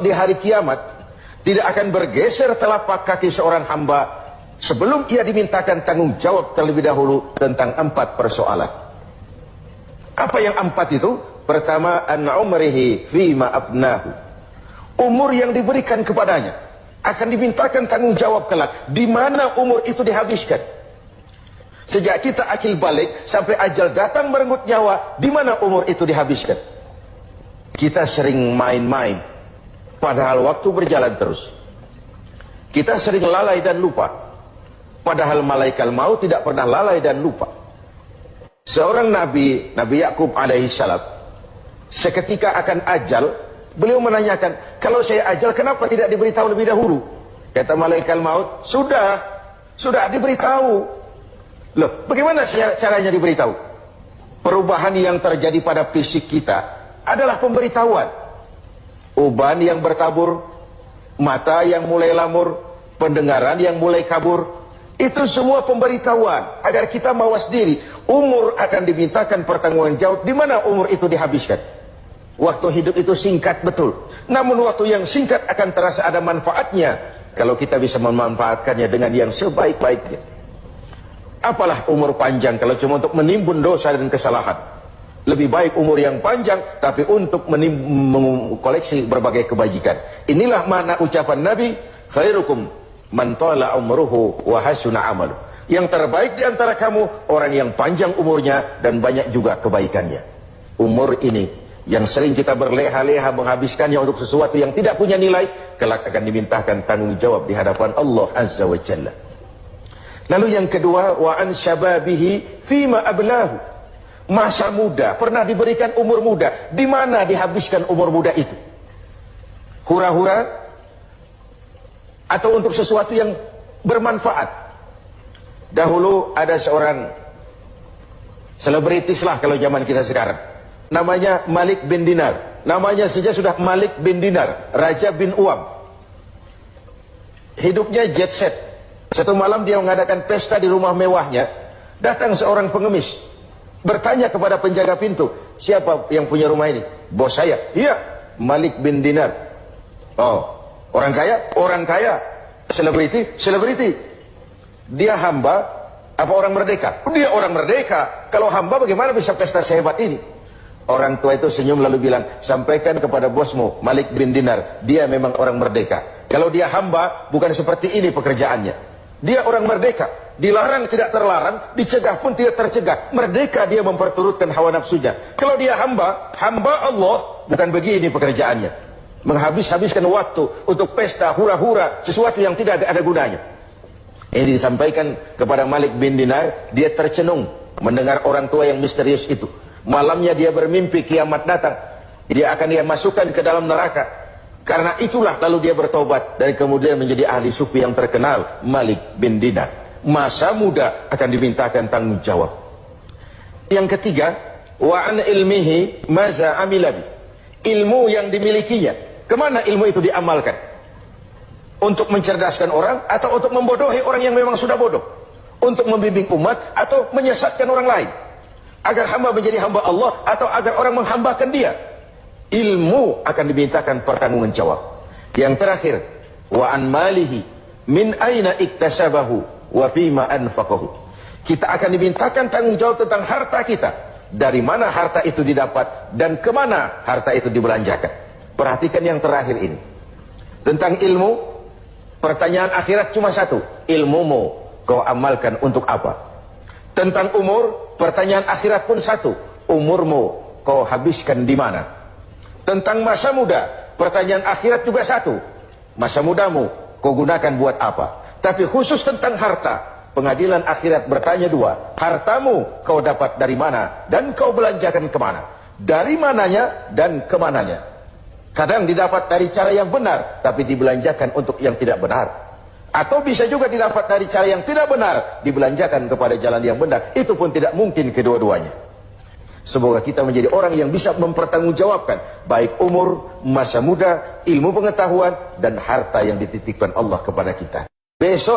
Di hari kiamat tidak akan bergeser telapak kaki seorang hamba sebelum ia dimintakan tanggung jawab terlebih dahulu tentang 4 persoalan. Apa yang 4 itu? Pertama, an umrihi fima afnahu. Umur yang diberikan kepadanya akan dimintakan tanggung jawab kelak di mana umur itu dihabiskan. Sejak kita akil balik sampai ajal datang merenggut nyawa, di mana umur itu dihabiskan. Kita sering main-main, padahal waktu berjalan terus. Kita sering lalai dan lupa, padahal malaikat maut tidak pernah lalai dan lupa. Seorang Nabi Yakub alaihissalam, seketika akan ajal, beliau menanyakan, kalau saya ajal kenapa tidak diberitahu lebih dahulu? Kata malaikat maut, sudah diberitahu. Loh, bagaimana caranya diberitahu? Perubahan yang terjadi pada fisik kita adalah pemberitahuan. Uban yang bertabur, mata yang mulai lamur, pendengaran yang mulai kabur, itu semua pemberitahuan agar kita mawas diri. Umur akan dimintakan pertanggungan jawab di mana umur itu dihabiskan. Waktu hidup itu singkat betul, namun waktu yang singkat akan terasa ada manfaatnya kalau kita bisa memanfaatkannya dengan yang sebaik-baiknya. Apalah umur panjang kalau cuma untuk menimbun dosa dan kesalahan. Lebih baik umur yang panjang tapi untuk mengkoleksi berbagai kebajikan. Inilah makna ucapan Nabi, khairukum man tala umruhu wa hasuna amalu. Yang terbaik di antara kamu orang yang panjang umurnya dan banyak juga kebaikannya. Umur ini yang sering kita berleha-leha menghabiskannya untuk sesuatu yang tidak punya nilai, kelak akan dimintakan tanggung jawab di hadapan Allah Azza wa Jalla. Lalu yang kedua, wa an syababihi fima ablahu. Masa muda, pernah diberikan umur muda, di mana dihabiskan umur muda itu? Hura-hura atau untuk sesuatu yang bermanfaat? Dahulu ada seorang selebritis lah kalau zaman kita sekarang, namanya Malik bin Dinar. Namanya saja sudah Malik bin Dinar, Raja bin Uam. Hidupnya jet set. Satu malam dia mengadakan pesta di rumah mewahnya. Datang seorang pengemis, bertanya kepada penjaga pintu, siapa yang punya rumah ini? Bos saya. Iya, Malik bin Dinar. Oh, orang kaya? Orang kaya. Selebriti? Selebriti. Dia hamba apa orang merdeka? Dia orang merdeka. Kalau hamba bagaimana bisa pesta sehebat ini? Orang tua itu senyum lalu bilang, sampaikan kepada bosmu Malik bin Dinar, dia memang orang merdeka. Kalau dia hamba bukan seperti ini pekerjaannya. Dia orang merdeka, dilarang tidak terlarang, dicegah pun tidak tercegah. Merdeka dia memperturutkan hawa nafsunya. Kalau dia hamba Allah, bukan begini pekerjaannya. Menghabiskan waktu untuk pesta, hura-hura, sesuatu yang tidak ada gunanya. Ini disampaikan kepada Malik bin Dinar, dia tercenung mendengar orang tua yang misterius itu. Malamnya dia bermimpi kiamat datang, dia akan masukkan ke dalam neraka. Karena itulah lalu dia bertobat dan kemudian menjadi ahli sufi yang terkenal, Malik bin Dinar. Masa muda akan dimintakan tanggung jawab. Yang ketiga, wa an ilmihi maza amilabi. Ilmu yang dimilikinya, kemana ilmu itu diamalkan? Untuk mencerdaskan orang atau untuk membodohi orang yang memang sudah bodoh? Untuk membimbing umat atau menyesatkan orang lain? Agar hamba menjadi hamba Allah atau agar orang menghambakan dia? Ilmu akan dimintakan pertanggungan jawab. Yang terakhir, wa an malihi min aina iktasabahu wa fima anfaqahu. Kita akan dimintakan tanggung jawab tentang harta kita. Dari mana harta itu didapat dan kemana harta itu dibelanjakan. Perhatikan yang terakhir ini. Tentang ilmu, pertanyaan akhirat cuma satu. Ilmumu kau amalkan untuk apa? Tentang umur, pertanyaan akhirat pun satu. Umurmu kau habiskan di mana? Tentang masa muda, pertanyaan akhirat juga satu. Masa mudamu kau gunakan buat apa? Tapi khusus tentang harta, pengadilan akhirat bertanya dua. Hartamu kau dapat dari mana dan kau belanjakan kemana? Dari mananya dan kemananya? Kadang didapat dari cara yang benar, tapi dibelanjakan untuk yang tidak benar. Atau bisa juga didapat dari cara yang tidak benar, dibelanjakan kepada jalan yang benar. Itu pun tidak mungkin kedua-duanya. Semoga kita menjadi orang yang bisa mempertanggungjawabkan baik umur, masa muda, ilmu pengetahuan, dan harta yang dititipkan Allah kepada kita. Besok